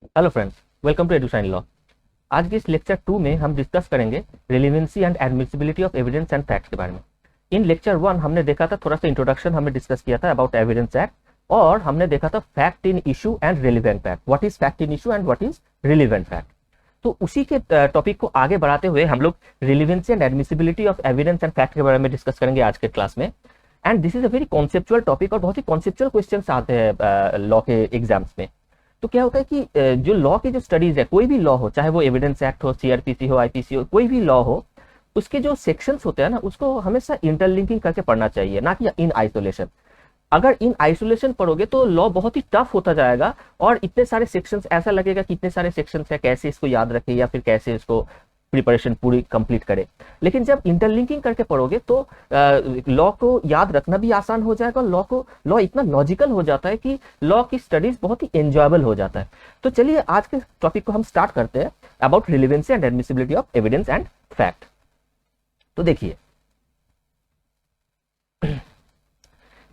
Hello friends, welcome to Edushine law. आज के इस लेक्चर 2 में हम डिस्कस करेंगे relevancy and admissibility of evidence and facts के बारे में। इन लेक्चर 1 हमने देखा था, थोड़ा सा इंट्रोडक्शन हमने डिस्कस किया था अबाउट एविडेंस एक्ट, और हमने देखा था fact in issue and relevant fact, what is fact in issue and what is relevant fact. तो उसी के टॉपिक को आगे बढ़ाते हुए हम लोग relevancy and admissibility of evidence and fact के बारे में डिस्कस करेंगे आज के क्लास में। And this is a very conceptual topic और बहुत ही कॉन्सेप्चुअल क्वेश्चंस आते हैं लॉ के एग्जाम्स में। तो क्या होता है कि जो लॉ की जो स्टडीज है, कोई भी लॉ हो, चाहे वो एविडेंस एक्ट हो, सीआरपीसी हो, आईपीसी हो, कोई भी लॉ हो, उसके जो सेक्शंस होते हैं ना, उसको हमेशा इंटरलिंकिंग करके पढ़ना चाहिए, ना कि इन आइसोलेशन। अगर इन आइसोलेशन पढ़ोगे तो लॉ बहुत ही टफ होता जाएगा और इतने सारे सेक्शंस, ऐसा लगेगा कि इतने सारे सेक्शंस है, कैसे इसको याद रखे या फिर कैसे इसको प्रिपरेशन पूरी कंप्लीट करे। लेकिन जब इंटरलिंकिंग करके पढ़ोगे तो लॉ को याद रखना भी आसान हो जाएगा, और लॉ इतना लॉजिकल हो जाता है कि लॉ की स्टडीज बहुत ही एंजॉयबल हो जाता है। तो चलिए आज के टॉपिक को हम स्टार्ट करते हैं, about relevancy and admissibility of evidence and fact. तो देखिए,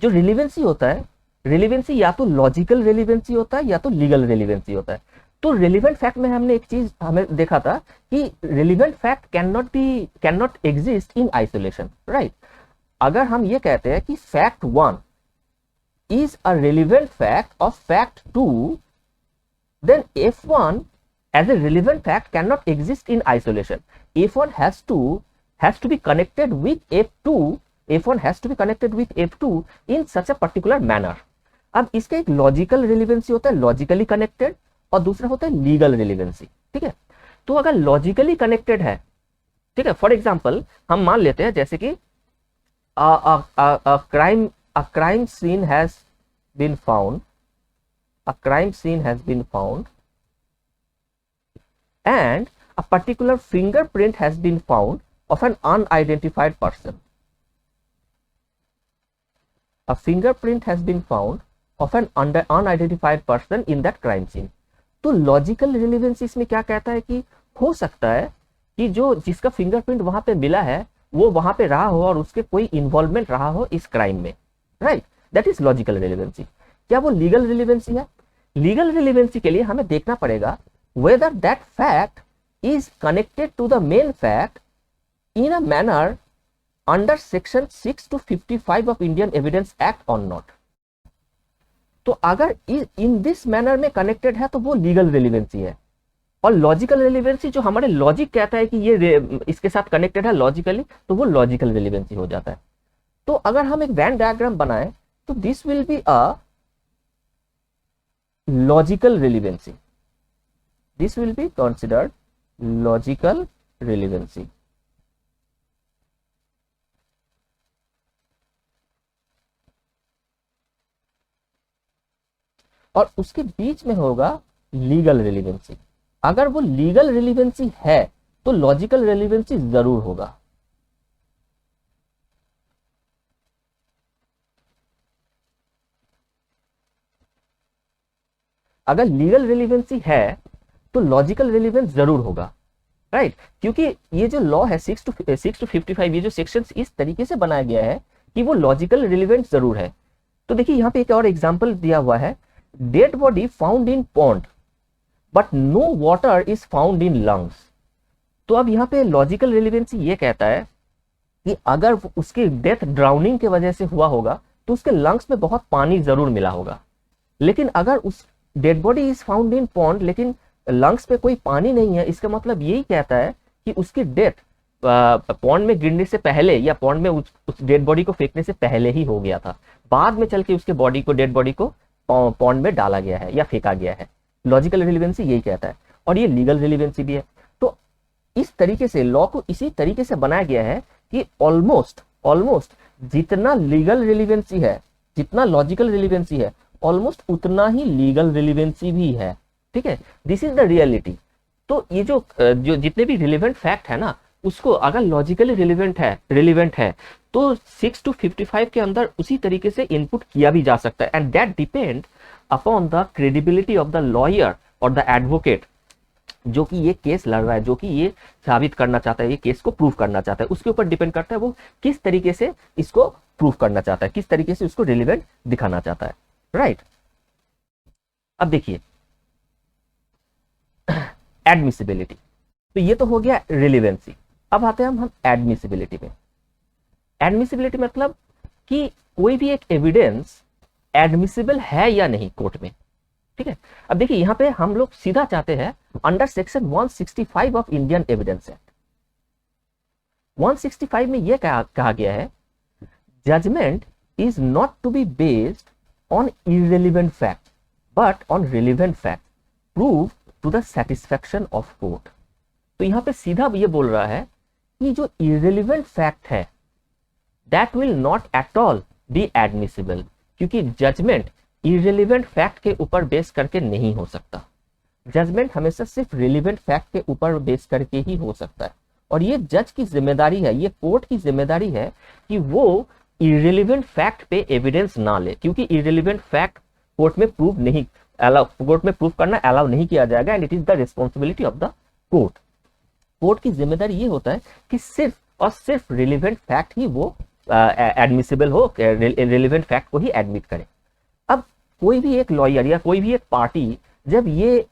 जो रिलेवेंसी होता है, रिलेवेंसी या तो लॉजिकल रिलेवेंसी होता है या तो लीगल रिलेवेंसी होता है। तो रिलेवेंट फैक्ट में हमने एक चीज हमें देखा था कि relevant fact can not exist in isolation, right. अगर हम ये कहते हैं कि fact 1 is a relevant fact of fact 2, then F1 as a relevant fact cannot exist in isolation. F1 has to be connected with F2. F1 has to be connected with F2 in such a particular manner. अब इसका एक logical relevancy होता है, logically connected, और दूसरा होता है legal relevancy. ठीक है, तो अगर लॉजिकली कनेक्टेड है, ठीक है, फॉर एग्जांपल हम मान लेते हैं जैसे कि a crime scene has been found, a crime scene has been found, and a particular fingerprint has been found of an unidentified person. A fingerprint has been found of an unidentified person in that crime scene. तो logical relevancy इसमें क्या कहता है कि हो सकता है कि जो जिसका फिंगरप्रिंट वहां पे मिला है वो वहां पे रहा हो और उसके कोई इन्वॉल्वमेंट रहा हो इस क्राइम में, right. That is logical relevancy. क्या वो लीगल रिलेवेंसी है? लीगल रिलेवेंसी के लिए हमें देखना पड़ेगा whether that fact is connected to the main fact in a manner under section 6 to 55 of Indian evidence act और नॉट। तो अगर इन दिस मैनर में कनेक्टेड है तो वो लीगल रिलेवेंसी है। और लॉजिकल रिलेवेंसी जो हमारे लॉजिक कहता है कि ये इसके साथ कनेक्टेड है लॉजिकली, तो वो लॉजिकल रिलेवेंसी हो जाता है। तो अगर हम एक वेन डायग्राम बनाएं तो this will be a logical relevancy, this will be considered logical relevancy. और उसके बीच में होगा लीगल रिलेवेंसी। अगर वो लीगल रिलेवेंसी है तो लॉजिकल रिलेवेंसी जरूर होगा। अगर लीगल रिलेवेंसी है तो लॉजिकल रिलेवेंस जरूर होगा, राइट। क्योंकि ये जो लॉ है 6 to 55, ये जो सेक्शन इस तरीके से बनाया गया है कि वो लॉजिकल रिलेवेंस जरूर है। तो देखिए यहाँ पे एक और एग्जांपल दिया हुआ है, dead body found in pond but no water is found in lungs. तो अब यहाँ पे लॉजिकल रिलेवेंसी ये कहता है कि अगर उसकी डेथ ड्राउनिंग की वजह से हुआ होगा तो उसके लंग्स में बहुत पानी जरूर मिला होगा। लेकिन अगर उस dead body is found in pond लेकिन लंग्स पे कोई पानी नहीं है, इसका मतलब यही कहता है कि उसकी डेथ पॉन्ड में गिरने से पहले या पॉन्ड में उस डेड बॉडी को फेंकने से पहले ही हो गया था। बाद में चल के उसके डेड बॉडी को पॉन्ड में डाला गया है या फेंका गया है। लॉजिकल रिलेवेंसी यही कहता है, और ये लीगल रिलेवेंसी भी है। तो इस तरीके से लॉ को इसी तरीके से बनाया गया है कि ऑलमोस्ट जितना लीगल रिलेवेंसी है, जितना लॉजिकल रिलेवेंसी है, ऑलमोस्ट उतना ही लीगल रिलेवेंसी भी है। ठीक है, दिस इज द रियलिटी। तो ये जो जितने भी रिलेवेंट फैक्ट है ना, उसको अगर लॉजिकली रिलेवेंट है तो 6 to 55 के अंदर उसी तरीके से इनपुट किया भी जा सकता है, and that depend upon the credibility of the lawyer और द एडवोकेट जो कि ये केस लड़ रहा है, जो कि ये साबित करना चाहता है, ये केस को प्रूव करना चाहता है, उसके ऊपर डिपेंड करता है वो किस तरीके से इसको प्रूव करना चाहता है, किस तरीके से उसको रिलेवेंट दिखाना चाहता है, राइट। अब देखिए, एडमिसिबिलिटी। तो ये तो हो गया रिलेवेंसी। अब आते हैं हम एडमिसिबिलिटी में। एडमिसिबिलिटी मतलब कि कोई भी एक एविडेंस एडमिसिबल है या नहीं कोर्ट में, ठीक है। अब देखिए यहां पे हम लोग सीधा चाहते हैं under section 165 of Indian evidence act. 165 में यह कहा गया है, judgement is not to be based on irrelevant fact but on relevant fact prove to the satisfaction of court. तो यहां पे सीधा ये बोल रहा है कि जो इररिलेवेंट फैक्ट है that will not at all B admissible, क्योंकि जजमेंट इररिलेवेंट फैक्ट के ऊपर बेस करके नहीं हो सकता। जजमेंट हमेशा सिर्फ रिलेवेंट फैक्ट के ऊपर बेस करके ही हो सकता है। और ये जज की जिम्मेदारी है, ये कोर्ट की जिम्मेदारी है कि वो इररिलेवेंट फैक्ट पे एविडेंस ना ले, क्योंकि इररिलेवेंट फैक्ट कोर्ट में प्रूव करना अलाउ नहीं किया जाएगा and it is the responsibility of the court. Court की जिम्मेदारी ये होता है कि सिर्फ और सिर्फ रिलेवेंट फैक्ट ही वो एडमिसिबल हो, रिलेवेंट फैक्ट को ही एडमिट करे। अब कोई भी एक लॉयर या कोई भी एक पार्टी जब ये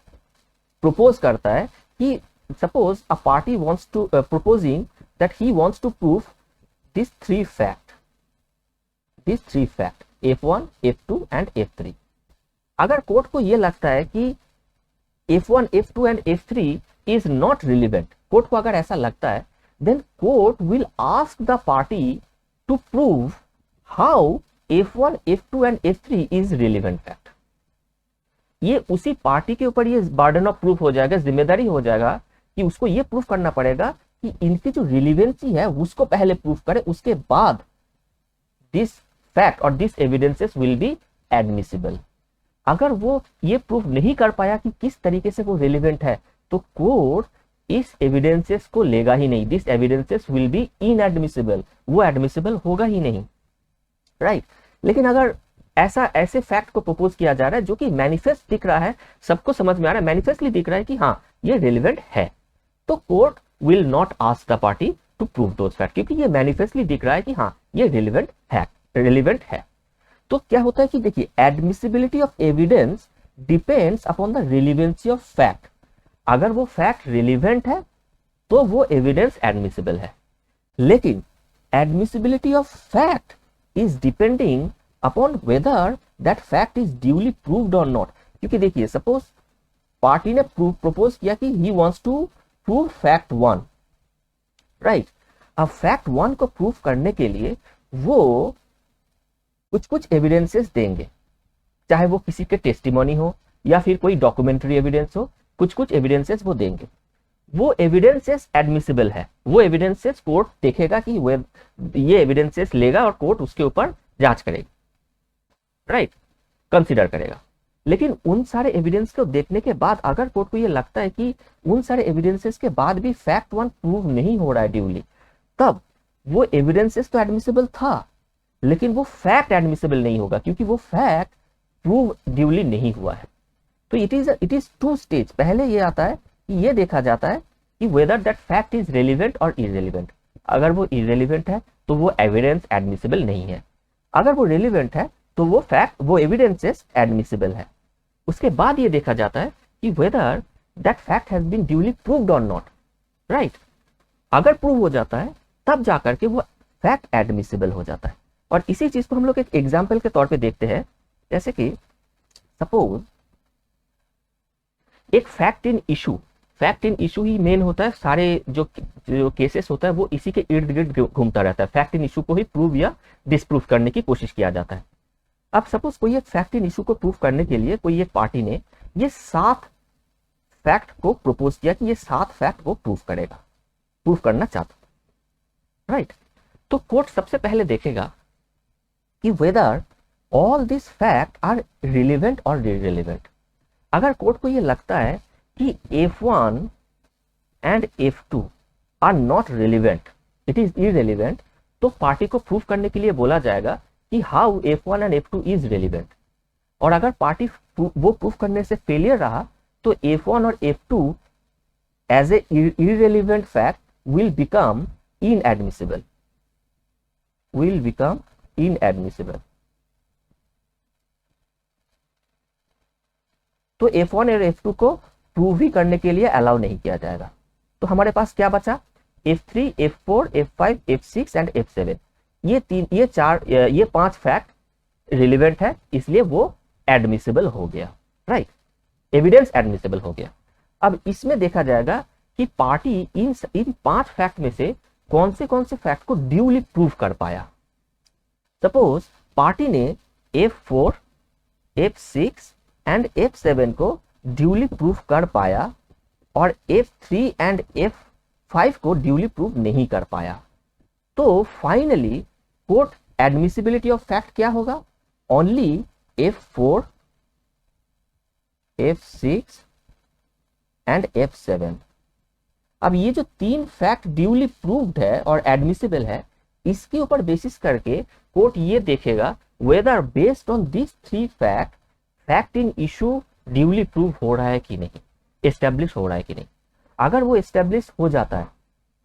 प्रपोज करता है कि suppose a party wants to proposing that he wants to prove this three fact F1, F2 and F3। अगर कोर्ट को ये लगता है कि F1, F2 and F3 is not relevant, court को अगर ऐसा लगता है, then court will ask the party to prove how F1, F2 and F3 is relevant fact। ये उसी पार्टी के ऊपर ये बर्डन ऑफ प्रूफ हो जाएगा, जिम्मेदारी हो जाएगा कि उसको ये प्रूफ करना पड़ेगा कि इनकी जो रिलेवेंसी है उसको पहले प्रूफ करे, उसके बाद दिस फैक्ट और this evidences will be admissible. अगर वो ये प्रूफ नहीं कर पाया कि किस तरीके से वो रिलेवेंट है, तो कोर्ट इस एविडेंसेस को लेगा ही नहीं। This evidences will be inadmissible, वो एडमिसिबल होगा ही नहीं, राइट। लेकिन अगर ऐसे फैक्ट को प्रपोज किया जा रहा है जो कि मैनिफेस्ट दिख रहा है, सबको समझ में आ रहा है, मैनिफेस्टली दिख रहा है कि हाँ ये रिलेवेंट है, तो court will not ask the party to prove those fact, क्योंकि ये मैनिफेस्टली दिख रहा है कि हाँ ये रिलेवेंट है। तो क्या होता है कि देखिए, admissibility of evidence depends upon the relevancy of fact. अगर वो फैक्ट रिलेवेंट है तो वो एविडेंस एडमिसिबल है, लेकिन admissibility of fact is depending upon whether that fact is duly proved और नॉट। क्योंकि देखिए, सपोज पार्टी ने प्रपोज किया कि he wants to prove fact 1, right. अब फैक्ट 1 को प्रूव करने के लिए वो कुछ एविडेंसेस देंगे, चाहे वो किसी के टेस्टिमोनी हो या फिर कोई डॉक्यूमेंट्री एविडेंस हो, कुछ एविडेंसेस वो देंगे। वो एविडेंसेस एडमिसिबल है, वो एविडेंसेस कोर्ट देखेगा कि ये एविडेंसेस लेगा और कोर्ट उसके ऊपर जांच करेगी, राइट, कंसीडर करेगा। लेकिन उन सारे एविडेंस को देखने के बाद अगर कोर्ट को ये लगता है कि उन सारे एविडेंसेस के बाद भी फैक्ट 1 प्रूव नहीं हो रहा है ड्यूली, तब वो एविडेंसेस तो एडमिसिबल था लेकिन वो फैक्ट एडमिसिबल नहीं होगा, क्योंकि वो फैक्ट प्रूव ड्यूली नहीं हुआ है। तो इट इज 2 स्टेज। पहले ये आता है कि ये देखा जाता है कि whether that fact is relevant और इररेलिवेंट। अगर वो इररेलिवेंट है तो वो एविडेंस एडमिसिबल नहीं है, अगर वो रेलिवेंट है तो वो एविडेंसेस एडमिसिबल है। उसके बाद ये देखा जाता है कि whether that fact has been duly proved और नॉट, राइट। अगर प्रूव हो जाता है तब जाकर के वो फैक्ट एडमिसिबल हो जाता है। और इसी चीज को हम लोग एक एग्जाम्पल के तौर पे देखते हैं, जैसे कि सपोज एक fact in issue he main होता है, सारे जो केसेस होता है वो इसी के इर्द गिर्द घूमता रहता है। फैक्ट इन इशू को ही प्रूव या डिसप्रूव करने की कोशिश किया जाता है। अब सपोज कोई एक फैक्ट इन इशू को प्रूव करने के लिए कोई एक पार्टी ने ये 7 फैक्ट को प्रपोज किया कि ये 7 फैक्ट को प्रूव करना चाहता, राइट। तो कोर्ट सबसे पहले देखेगा कि whether all this fact are relevant और इररिलेवेंट। अगर कोर्ट को ये लगता है कि F1 and F2 are not relevant, it is irrelevant, तो पार्टी को प्रूव करने के लिए बोला जाएगा कि how F1 and F2 is relevant. और अगर पार्टी वो प्रूफ करने से फेलियर रहा तो F1 और F2 as a irrelevant fact will become inadmissible, तो F1 और F2 को प्रूव ही करने के लिए अलाउ नहीं किया जाएगा। तो हमारे पास क्या बचा, F3, F4, F5, F6 and F7। ये 5 फैक्ट रिलेवेंट है, इसलिए वो एडमिसिबल हो गया, राइट, एविडेंस एडमिसिबल हो गया। अब इसमें देखा जाएगा कि पार्टी इन 5 फैक्ट में से कौन से फैक्ट को ड्यूली प्रूव कर पाया। सपोज पार्टी ने F4, F6 एंड F7 को ड्यूली प्रूव कर पाया और F3 एंड F5 को ड्यूली प्रूव नहीं कर पाया, तो finally court admissibility of fact क्या होगा, only F4, F6 and F7। अब ये जो 3 फैक्ट ड्यूली प्रूव्ड है और एडमिसिबल है, इसके ऊपर बेसिस करके कोर्ट ये देखेगा whether based on this 3 fact in issue duly prove हो रहा है कि नहीं, एस्टेब्लिश हो रहा है कि नहीं। अगर वो एस्टेब्लिश हो जाता है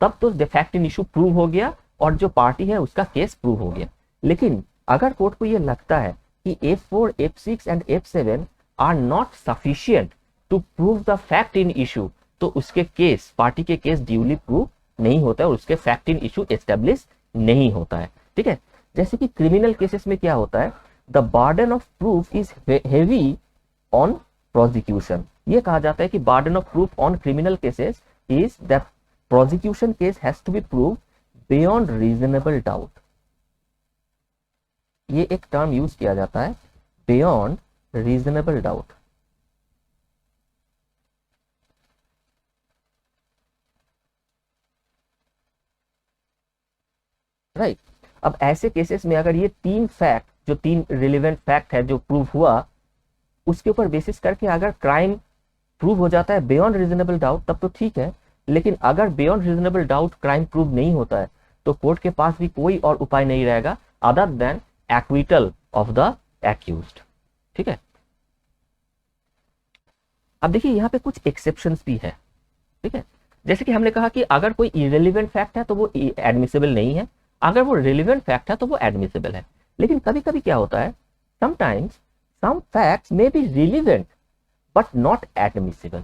तब तो फैक्ट इन इशू प्रूव हो गया और जो पार्टी है उसका केस प्रूव हो गया। लेकिन अगर कोर्ट को ये लगता है कि F4, F6 and F7 are not sufficient to prove the fact in issue, तो उसके केस, पार्टी के केस ड्यूली प्रूव नहीं होता है और उसके फैक्ट इन इशू एस्टेब्लिश नहीं होता है। ठीक है, जैसे कि क्रिमिनल केसेस में क्या होता है, the burden of proof is heavy on prosecution. ये कहा जाता है कि burden of proof on criminal cases is that prosecution case has to be prove beyond reasonable doubt. ये एक टर्म यूज किया जाता है, बियॉन्ड रीजनेबल डाउट। राइट, अब ऐसे केसेस में अगर ये 3 फैक्ट, जो 3 रिलेवेंट फैक्ट है जो प्रूव हुआ, उसके ऊपर बेसिस करके अगर क्राइम प्रूव हो जाता है बियॉन्ड रीजनेबल डाउट, तब तो ठीक है। लेकिन अगर beyond reasonable doubt crime prove नहीं होता है तो कोर्ट के पास भी कोई और उपाय नहीं रहेगा other than acquittal of the accused. ठीक है, अब देखिए यहाँ पे कुछ एक्सेप्शंस भी है। ठीक है, जैसे कि हमने कहा कि अगर कोई इरेलीवेंट फैक्ट है तो वो एडमिसिबल नहीं है, अगर वो रिलेवेंट फैक्ट है तो वो एडमिसिबल है। लेकिन कभी कभी क्या होता है, sometimes some facts may be relevant but not admissible.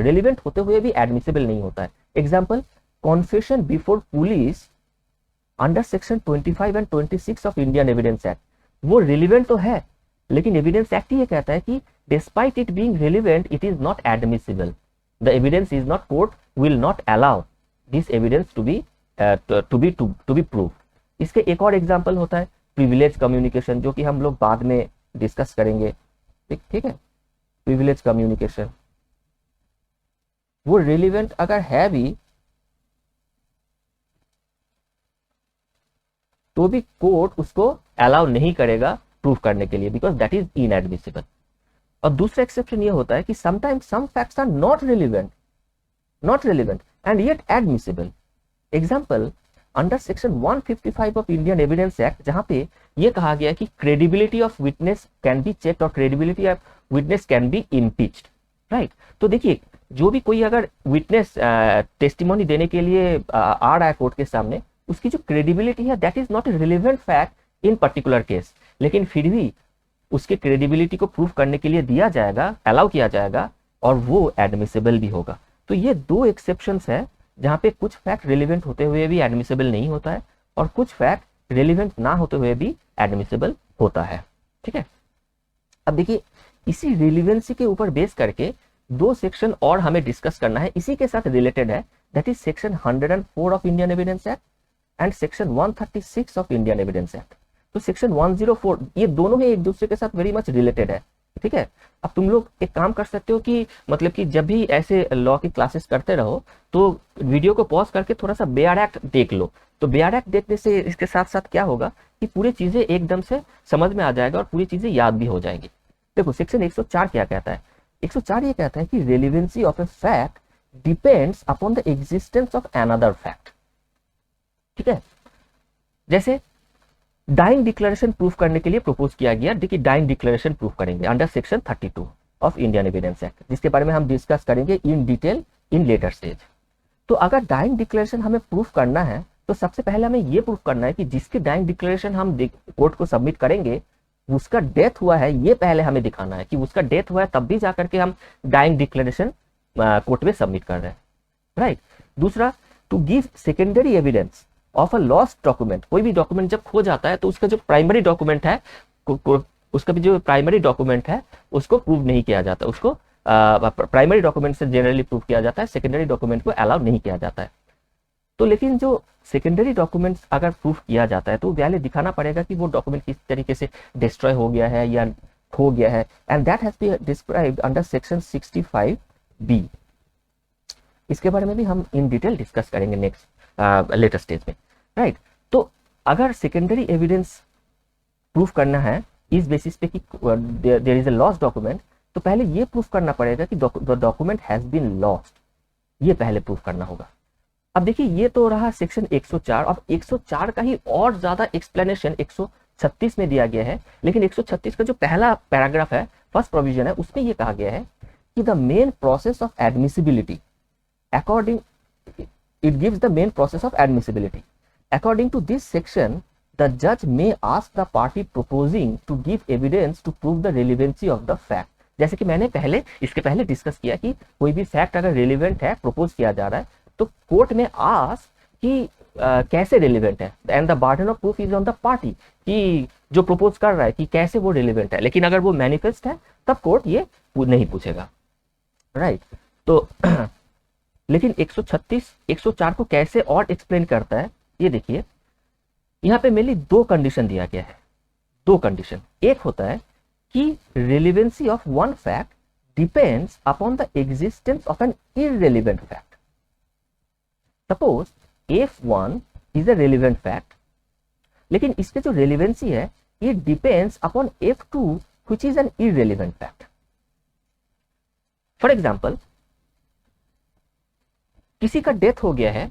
Relevant होते हुए भी एडमिसिबल नहीं होता है। Example, confession before police under section 25 and 26 of Indian evidence act. वो रिलेवेंट तो है, लेकिन एविडेंस एक्ट ये कहता है कि despite it being relevant it is not admissible, the evidence is not, court will not allow this evidence to be prove. इसके एक और एग्जांपल होता है प्रिविलेज कम्युनिकेशन, जो कि हम लोग बाद में डिस्कस करेंगे। ठीक है, प्रिविलेज कम्युनिकेशन वो रिलेवेंट अगर है भी तो भी कोर्ट उसको अलाउ नहीं करेगा प्रूव करने के लिए, बिकॉज दैट इज इनएडमिसिबल। और दूसरा एक्सेप्शन ये होता है कि sometimes some facts are not relevant and yet admissible. Example, under section 155 of Indian evidence act, जहां पे ये कहा गया कि credibility of witness can be checked और credibility of witness can be impeached. Right, तो देखिए जो भी कोई अगर विटनेस टेस्टिमोनी देने के लिए आ रहा है कोर्ट के सामने, उसकी जो क्रेडिबिलिटी है that is not a relevant fact in particular case, लेकिन फिर भी उसके क्रेडिबिलिटी को प्रूव करने के लिए दिया जाएगा, अलाउ किया जाएगा और वो एडमिसिबल भी होगा। तो ये 2 एक्सेप्शंस है जहां पे कुछ फैक्ट रिलेवेंट होते हुए भी एडमिसिबल नहीं होता है और कुछ फैक्ट रिलेवेंट ना होते हुए भी एडमिसिबल होता है। ठीक है, अब देखिए इसी रिलेवेंसी के ऊपर बेस करके 2 सेक्शन और हमें डिस्कस करना है, इसी के साथ रिलेटेड है, that is section 104 of Indian evidence act and section 136 of Indian evidence act. तो सेक्शन 104 ये दोनों ही एक दूसरे के साथ वेरी मच रिलेटेड है। ठीक है, अब तुम लोग एक काम कर सकते हो कि मतलब कि जब भी ऐसे लॉ की क्लासेस करते रहो तो वीडियो को पॉज करके थोड़ा सा बेयर एक्ट देख लो। तो बेयर एक्ट देखने से इसके साथ साथ क्या होगा कि पूरी चीजें एकदम से समझ में आ जाएगा और पूरी चीजें याद भी हो जाएगी। देखो सेक्शन 104 क्या कहता है, 104 ये कहता है कि relevancy of a fact depends upon the existence of another fact. ठीक है, जैसे डाइंग डिक्लेरेशन प्रूफ करने के लिए प्रपोज किया गया, देखिए डाइंग डिक्लेरेशन प्रूफ करेंगे under section 32 of Indian evidence act, जिसके बारे में हम डिस्कस करेंगे in detail in later stage. तो अगर डाइंग डिक्लेरेशन हमें प्रूफ करना है तो सबसे पहले हमें यह प्रूफ करना है कि जिसके डाइंग डिक्लेरेशन हम कोर्ट को सबमिट करेंगे उसका डेथ हुआ है ये पहले हमें दिखाना है कि उसका डेथ हुआ है, तब भी जाकर के हम डाइंग डिक्लेरेशन कोर्ट में सबमिट कर रहे हैं, राइट। दूसरा, to give secondary evidence of a lost document. कोई भी डॉक्यूमेंट जब खो जाता है तो उसका जो प्राइमरी डॉक्यूमेंट है उसका भी जो प्राइमरी डॉक्यूमेंट है उसको प्रूव नहीं किया जाता, उसको प्राइमरी डॉक्यूमेंट से जनरली प्रूव किया जाता है, सेकेंडरी डॉक्यूमेंट को अलाउ नहीं किया जाता है। तो लेकिन जो सेकेंडरी डॉक्यूमेंट्स अगर प्रूफ किया जाता है तो पहले दिखाना पड़ेगा कि वो डॉक्यूमेंट किस तरीके से डिस्ट्रॉय हो गया है या खो गया है, and that has been described under section 65B। इसके बारे में भी हम इन डिटेल डिस्कस करेंगे नेक्स्ट लेटर स्टेज में, राइट। तो अगर सेकेंडरी एविडेंस प्रूफ करना है इस बेसिस पे कि there is a lost document, तो पहले ये प्रूफ करना पड़ेगा कि the document has been lost, ये पहले प्रूफ करना होगा। अब देखिए ये तो रहा सेक्शन 104। अब 104 का ही और ज्यादा एक्सप्लेनेशन 136 में दिया गया है, लेकिन 136 का जो पहला पैराग्राफ है, फर्स्ट प्रोविजन है, उसमें ये कहा गया है कि the main process of admissibility according it gives the main process of admissibility. According to this section, the judge may ask the party proposing to give evidence to prove the relevancy of the fact. जैसे कि मैंने इसके पहले discuss किया कि कोई भी fact अगर रिलेवेंट है, प्रपोज किया जा रहा है, तो कोर्ट में आस्क कि कैसे रिलेवेंट है, and the burden of proof is on the party, कि जो प्रपोज कर रहा है कि कैसे वो रिलेवेंट है। लेकिन अगर वो मैनिफेस्ट है तब कोर्ट ये नहीं पूछेगा, राइट। तो लेकिन 136 104 को कैसे और एक्सप्लेन करता है ये देखिए। यहाँ पे मेनली दो कंडीशन दिया गया है, दो कंडीशन। एक होता है कि relevancy of one fact depends upon the existence of an irrelevant fact. Suppose F1 is a relevant fact, लेकिन इसके जो रिलेवेंसी है ये depends upon F2 which is an irrelevant fact. For example, किसी का डेथ हो गया है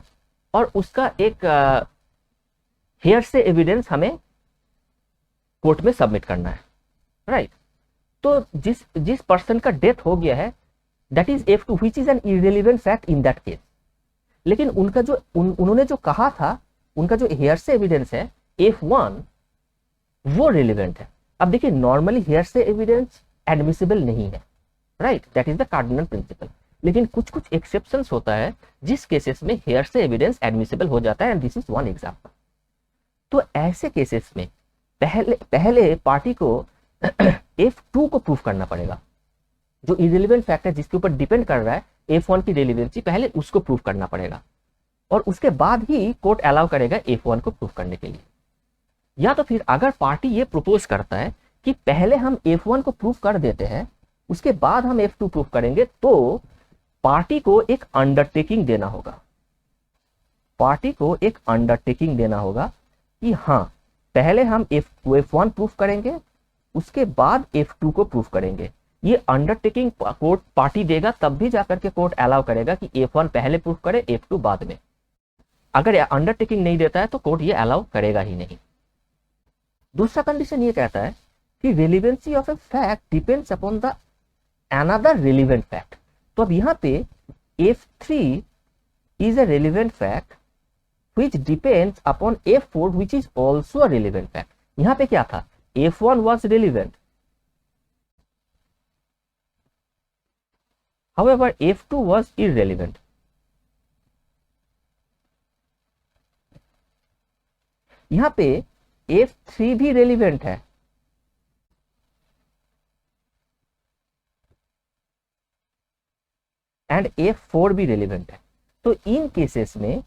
और उसका एक हेयर से एविडेंस हमें कोर्ट में सबमिट करना है, राइट। तो जिस पर्सन का डेथ हो गया है that is F2 which is an irrelevant fact in that case. लेकिन उनका जो उन्होंने जो कहा था, उनका जो हेयर से एविडेंस है F1 वो रिलेवेंट है। अब देखिए normally hearsay evidence admissible नहीं है, right, that is the cardinal principle. लेकिन कुछ कुछ एक्सेप्शंस होता है जिस केसेस में हेयर से एविडेंस एडमिसिबल हो जाता है, and this is one example. तो ऐसे केसेस में पहले पार्टी को F2 को प्रूफ करना पड़ेगा। जो इररिलेवेंट फैक्ट है जिसके ऊपर डिपेंड कर रहा है F1 की रिलेवेंसी, पहले उसको प्रूफ करना पड़ेगा और उसके बाद ही कोर्ट अलाउ करेगा F1 को प्रूफ करने के लिए। या तो फिर अगर पार्टी ये प्रपोज करता है कि पहले हम F1 को प्रूफ कर देते हैं उसके बाद हम F2 प्रूफ करेंगे, तो पार्टी को एक अंडरटेकिंग देना होगा। पार्टी को एक अंडरटेकिंग देना होगा कि हाँ पहले हम F1 प्रूफ करेंगे उसके बाद F2 को प्रूफ करेंगे। ये अंडरटेकिंग कोर्ट पार्टी देगा, तब भी जाकर के कोर्ट अलाउ करेगा कि F1 पहले प्रूफ करे F2 बाद में। अगर अंडरटेकिंग नहीं देता है तो कोर्ट ये अलाउ करेगा ही नहीं। दूसरा कंडीशन ये कहता है कि relevancy of a fact depends upon the another relevant fact. तो अब यहाँ पे F3 is a relevant fact which depends upon F4 which is also a relevant fact. यहाँ पे क्या था, F1 was relevant, however F2 was irrelevant. यहाँ पे F3 भी relevant है एंड F4 भी रेलिवेंट है। तो इन केसेस में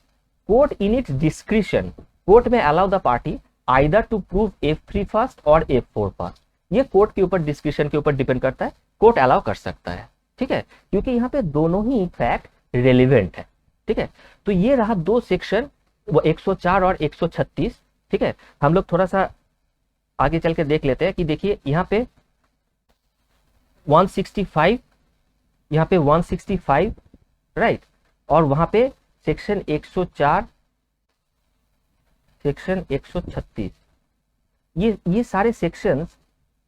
court in its discretion, court में allow the party either to prove F3 first और F4 फर्स्ट। ये कोर्ट के ऊपर डिस्क्रिशन के ऊपर डिपेंड करता है, कोर्ट अलाउ कर सकता है, ठीक है, क्योंकि यहाँ पे दोनों ही फैक्ट रेलिवेंट है, ठीक है। तो ये रहा दो सेक्शन, वो 104 और 136, ठीक है। हम लोग थोड़ा सा आगे चल के देख लेते हैं कि देखिए यहाँ पे 165, यहाँ पे 165, राइट, और वहां पे सेक्शन 104, सेक्शन 136, ये सारे सेक्शंस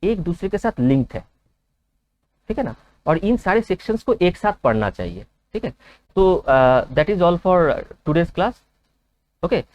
एक दूसरे के साथ लिंक्ड है, ठीक है ना, और इन सारे सेक्शंस को एक साथ पढ़ना चाहिए, ठीक है। तो that is all for today's class, okay.